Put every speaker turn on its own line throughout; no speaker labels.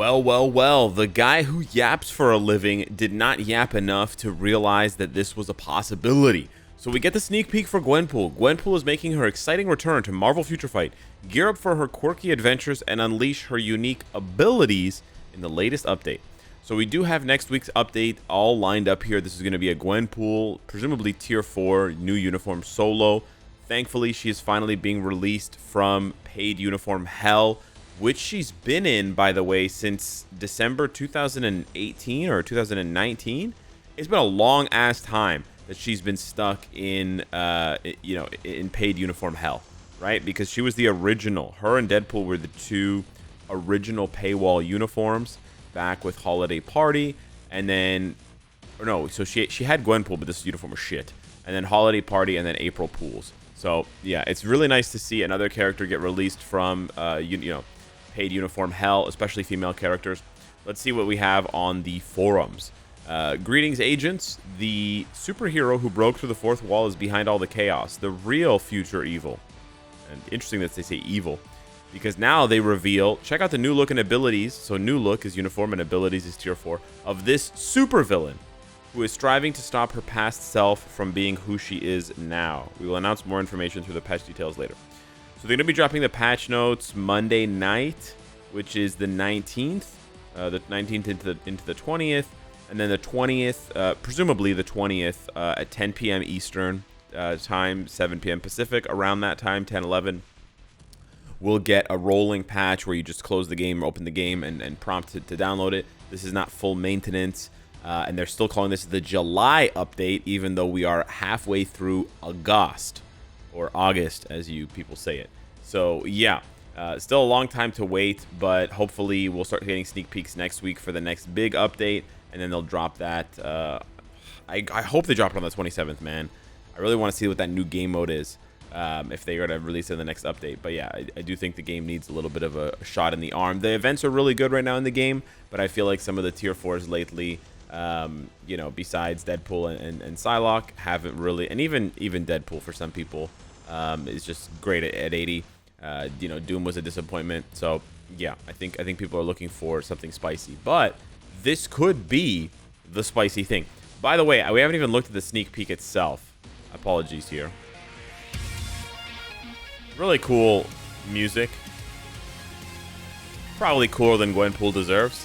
Well, well, well, the guy who yaps for a living did not yap enough to realize that this was a possibility. So we get the sneak peek for Gwenpool. Gwenpool is making her exciting return to Marvel Future Fight. Gear up for her quirky adventures and unleash her unique abilities in the latest update. So we do have next week's update all lined up here. This is going to be a Gwenpool, presumably Tier 4, new uniform solo. Thankfully, she is finally being released from paid uniform hell, which she's been in, by the way, since December 2018 or 2019. It's been a long-ass time that she's been stuck in, in paid uniform hell, right? Because she was the original. Her and Deadpool were the two original paywall uniforms back with Holiday Party, and then, or no, so she had Gwenpool, but this uniform was shit. And then Holiday Party, and then April Pools. So yeah, it's really nice to see another character get released from, paid uniform hell, especially female characters. Let's see what we have on the forums. Greetings, agents. The superhero who broke through the fourth wall is behind all the chaos. The real future evil. And interesting that they say evil, because now they reveal, check out the new look and abilities. So new look is uniform and abilities is tier 4 of this supervillain who is striving to stop her past self from being who she is now. We will announce more information through the patch details later. So they're going to be dropping the patch notes Monday night, which is the 19th, the 19th into the 20th, and then the 20th, presumably the 20th at 10 p.m. Eastern time, 7 p.m. Pacific. Around that time, 10, 11, we'll get a rolling patch where you just close the game, open the game, and prompt it to download it. This is not full maintenance. And they're still calling this the July update, even though we are halfway through August, or August, as you people say it. So, yeah, still a long time to wait, but hopefully we'll start getting sneak peeks next week for the next big update, and then they'll drop that. I hope they drop it on the 27th, man. I really want to see what that new game mode is, if they are to release it in the next update. But yeah, I do think the game needs a little bit of a shot in the arm. The events are really good right now in the game, but I feel like some of the tier 4s lately, besides Deadpool and Psylocke, haven't really, and even Deadpool for some people is just great at 80. Doom was a disappointment. So yeah, I think people are looking for something spicy, but this could be the spicy thing. By the way, we haven't even looked at the sneak peek itself. Apologies here. Really cool music. Probably cooler than Gwenpool deserves.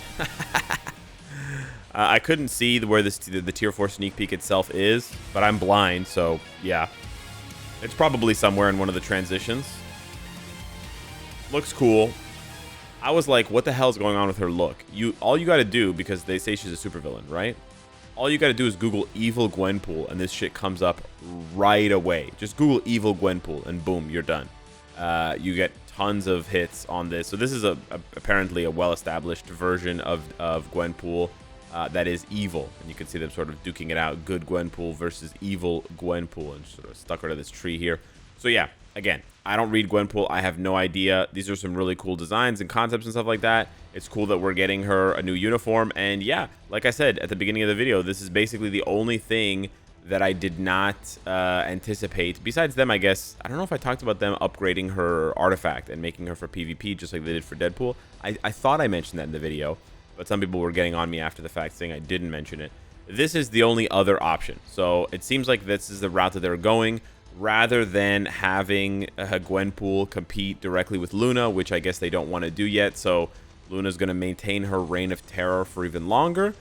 I couldn't see where the tier 4 sneak peek itself is, but I'm blind, so yeah. It's probably somewhere in one of the transitions. Looks cool. I was like, what the hell's going on with her look? All you gotta do, because they say she's a supervillain, right? All you gotta do is Google evil Gwenpool, and this shit comes up right away. Just Google evil Gwenpool, and boom, you're done. You get tons of hits on this. So this is apparently a well-established version of Gwenpool. That is evil, and you can see them sort of duking it out. Good Gwenpool versus evil Gwenpool, and sort of stuck her to this tree here. So yeah, again, I don't read Gwenpool. I have no idea. These are some really cool designs and concepts and stuff like that. It's cool that we're getting her a new uniform, and yeah, like I said at the beginning of the video, this is basically the only thing that I did not anticipate. Besides them, I guess, I don't know if I talked about them upgrading her artifact and making her for PvP, just like they did for Deadpool. I thought I mentioned that in the video, but some people were getting on me after the fact saying I didn't mention it. This is the only other option. So it seems like this is the route that they're going, rather than having Gwenpool compete directly with Luna, which I guess they don't want to do yet. So Luna's going to maintain her reign of terror for even longer.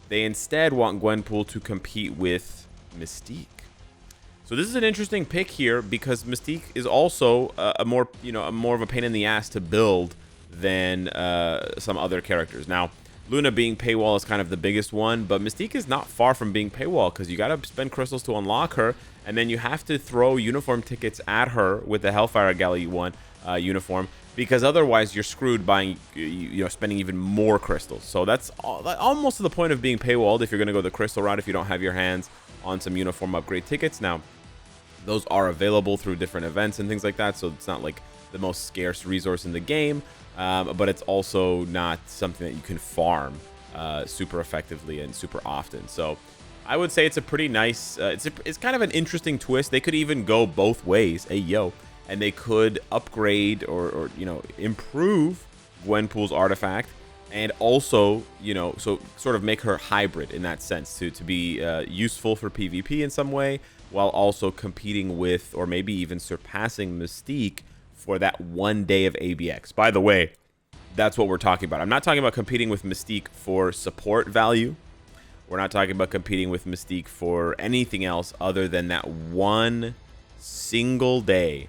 They instead want Gwenpool to compete with Mystique. So this is an interesting pick here, because Mystique is also more of a pain in the ass to build than some other characters. Now, Luna being paywall is kind of the biggest one, but Mystique is not far from being paywall, because you got to spend crystals to unlock her, and then you have to throw uniform tickets at her with the Hellfire Galley uniform, because otherwise you're screwed buying, spending even more crystals. So that's almost to the point of being paywalled if you're going to go the crystal route, if you don't have your hands on some uniform upgrade tickets. Now, those are available through different events and things like that, so it's not like the most scarce resource in the game, but it's also not something that you can farm super effectively and super often. So I would say it's a pretty nice, it's kind of an interesting twist. They could even go both ways, and they could upgrade or improve Gwenpool's artifact and also, you know, so sort of make her hybrid in that sense to be useful for PvP in some way, while also competing with or maybe even surpassing Mystique for that 1 day of ABX. By the way, that's what we're talking about. I'm not talking about competing with Mystique for support value. We're not talking about competing with Mystique for anything else other than that one single day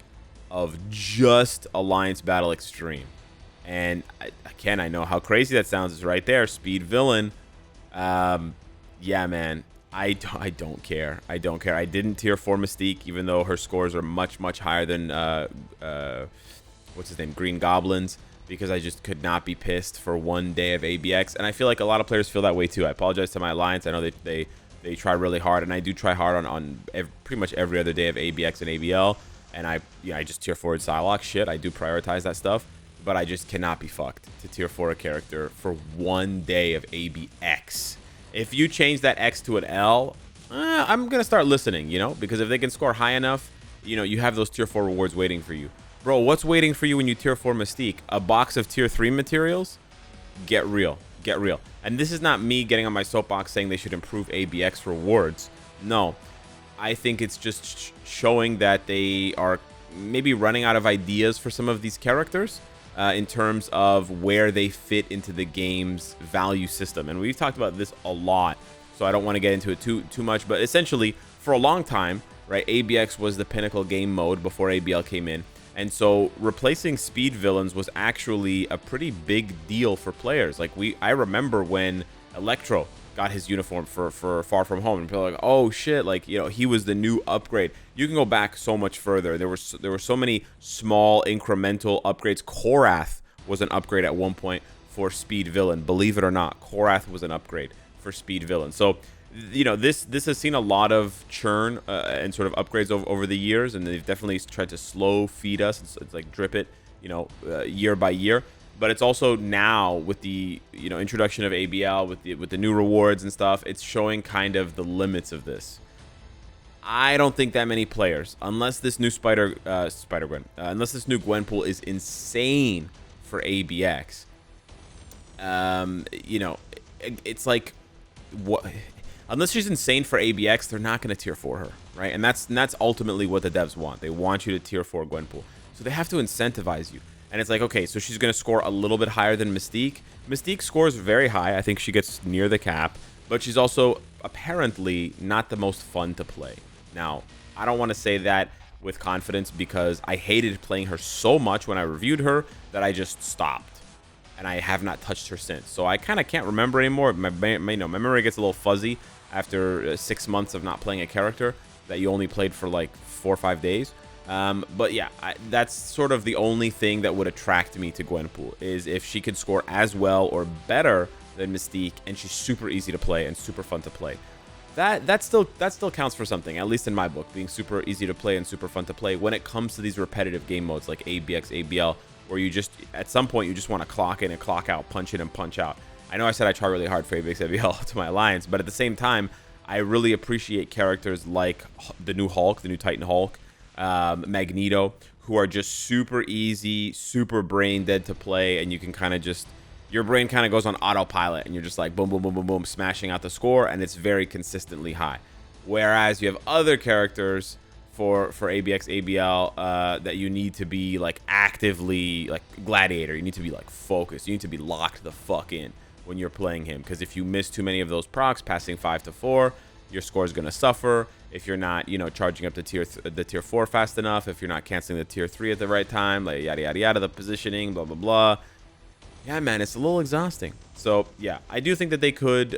of just Alliance Battle Extreme. And again, I know how crazy that sounds. It's right there, speed villain. Yeah, man, I don't care. I don't care. I didn't tier 4 Mystique, even though her scores are much higher than what's his name, Green Goblin's, because I just could not be pissed for 1 day of ABX. And I feel like a lot of players feel that way too. I apologize to my Alliance. I know they try really hard, and I do try hard on pretty much every other day of ABX and ABL. And I just tier 4 Cynicalex. Shit, I do prioritize that stuff. But I just cannot be fucked to tier 4 a character for 1 day of ABX. If you change that X to an L, I'm going to start listening, you know? Because if they can score high enough, you know, you have those tier 4 rewards waiting for you. Bro, what's waiting for you when you tier 4 Mystique? A box of tier 3 materials? Get real. Get real. And this is not me getting on my soapbox saying they should improve ABX rewards. No. I think it's just showing that they are maybe running out of ideas for some of these characters. In terms of where they fit into the game's value system. And we've talked about this a lot, so I don't want to get into it too much. But essentially, for a long time, right, ABX was the pinnacle game mode before ABL came in. And so replacing speed villains was actually a pretty big deal for players. Like, I remember when Electro got his uniform for Far From Home, and people were like, oh shit, like, you know, he was the new upgrade. You can go back so much further. There were so many small incremental upgrades. Korath was an upgrade at one point for speed villain. Believe it or not, Korath was an upgrade for speed villain. So, you know, this has seen a lot of churn and sort of upgrades over the years, and they've definitely tried to slow feed us. It's like drip it, you know, year by year. But it's also now with the, you know, introduction of ABL, with the new rewards and stuff, it's showing kind of the limits of this. I don't think that many players, unless this new unless this new Gwenpool is insane for ABX. You know, it's like, what? Unless she's insane for ABX, they're not going to tier 4 her, right? And that's ultimately what the devs want. They want you to tier 4 Gwenpool, so they have to incentivize you. And it's like, okay, so she's going to score a little bit higher than Mystique. Mystique scores very high. I think she gets near the cap. But she's also apparently not the most fun to play. Now, I don't want to say that with confidence because I hated playing her so much when I reviewed her that I just stopped. And I have not touched her since. So I kind of can't remember anymore. My memory gets a little fuzzy after 6 months of not playing a character that you only played for like 4 or 5 days. But yeah, that's sort of the only thing that would attract me to Gwenpool, is if she could score as well or better than Mystique, and she's super easy to play and super fun to play. That still counts for something, at least in my book, being super easy to play and super fun to play when it comes to these repetitive game modes like ABX, ABL, where you just, at some point, you just want to clock in and clock out, punch in and punch out. I know I said I try really hard for ABX, ABL to my Alliance, but at the same time, I really appreciate characters like the new Hulk, the new Titan Hulk, Magneto, who are just super easy, super brain dead to play, and you can kind of just, your brain kind of goes on autopilot, and you're just like boom, boom, boom, boom, boom, smashing out the score, and it's very consistently high. Whereas you have other characters for ABX, ABL that you need to be like actively, like Gladiator, you need to be like focused, you need to be locked the fuck in when you're playing him, because if you miss too many of those procs, passing 5 to 4, your score is going to suffer. If you're not, you know, charging up to the tier 4 fast enough, if you're not canceling the tier 3 at the right time, like yada yada yada, the positioning, blah blah blah. Yeah, man, it's a little exhausting. So yeah, I do think that they could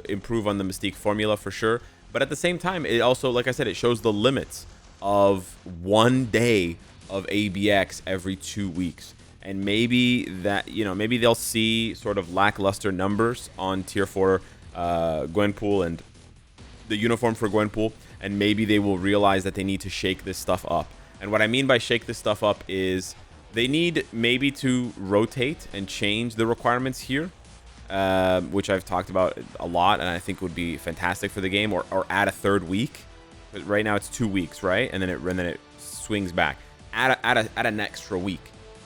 improve on the Mystique formula for sure. But at the same time, it also, like I said, it shows the limits of 1 day of ABX every 2 weeks. And maybe that, you know, maybe they'll see sort of lackluster numbers on tier 4 Gwenpool and the uniform for Gwenpool, and maybe they will realize that they need to shake this stuff up. And what I mean by shake this stuff up is they need maybe to rotate and change the requirements here, which I've talked about a lot, and I think would be fantastic for the game, or add a 3rd week. But right now it's 2 weeks, right? And then it swings back. Add an extra week.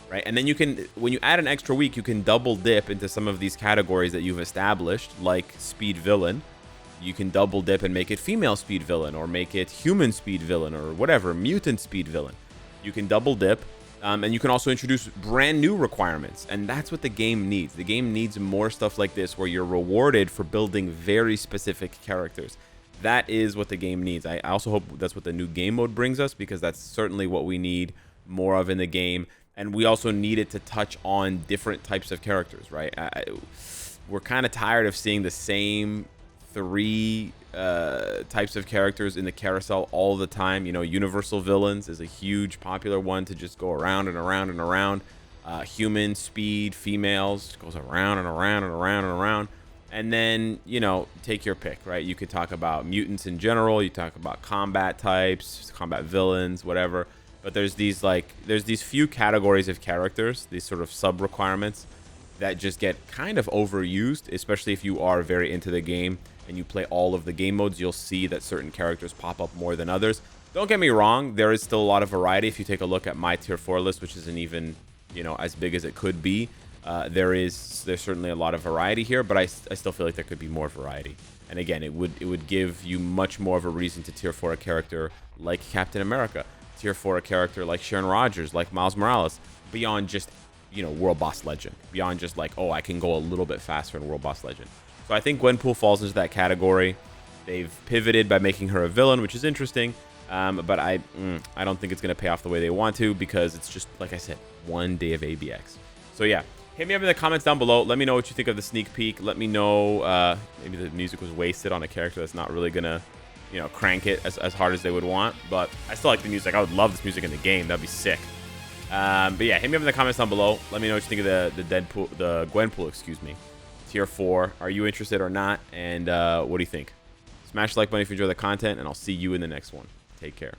right? And then you can, when you add an extra week, you can double dip into some of these categories that you've established, like speed villain. You can double dip and make it female speed villain, or make it human speed villain, or whatever, mutant speed villain. You can double dip, and you can also introduce brand new requirements, and that's what the game needs. The game needs more stuff like this, where you're rewarded for building very specific characters. That is what the game needs. I also hope that's what the new game mode brings us, because that's certainly what we need more of in the game. And we also need it to touch on different types of characters, right? We're kind of tired of seeing the same 3 types of characters in the carousel all the time. You know, universal villains is a huge popular one to just go around and around and around. Human, speed, females, goes around and around and around and around. And then, you know, take your pick, right? You could talk about mutants in general. You talk about combat types, combat villains, whatever. But there's these few categories of characters, these sort of sub requirements that just get kind of overused, especially if you are very into the game and you play all of the game modes. You'll see that certain characters pop up more than others. Don't get me wrong, there is still a lot of variety. If you take a look at my tier 4 list, which isn't even, you know, as big as it could be, there's certainly a lot of variety here, but I still feel like there could be more variety. And again, it would give you much more of a reason to tier 4 a character like Captain America, tier 4 a character like Sharon Rogers, like Miles Morales, beyond just, you know, World Boss Legend, beyond just like, oh, I can go a little bit faster in World Boss Legend. So I think Gwenpool falls into that category. They've pivoted by making her a villain, which is interesting, but I don't think it's going to pay off the way they want to, because it's just, like I said, one day of ABX. So yeah, hit me up in the comments down below. Let me know what you think of the sneak peek. Let me know maybe the music was wasted on a character that's not really going to, you know, crank it as hard as they would want. But I still like the music. I would love this music in the game. That'd be sick. But yeah, hit me up in the comments down below. Let me know what you think of the Gwenpool, excuse me, tier 4. Are you interested or not? And what do you think? Smash the like button if you enjoy the content, and I'll see you in the next one. Take care.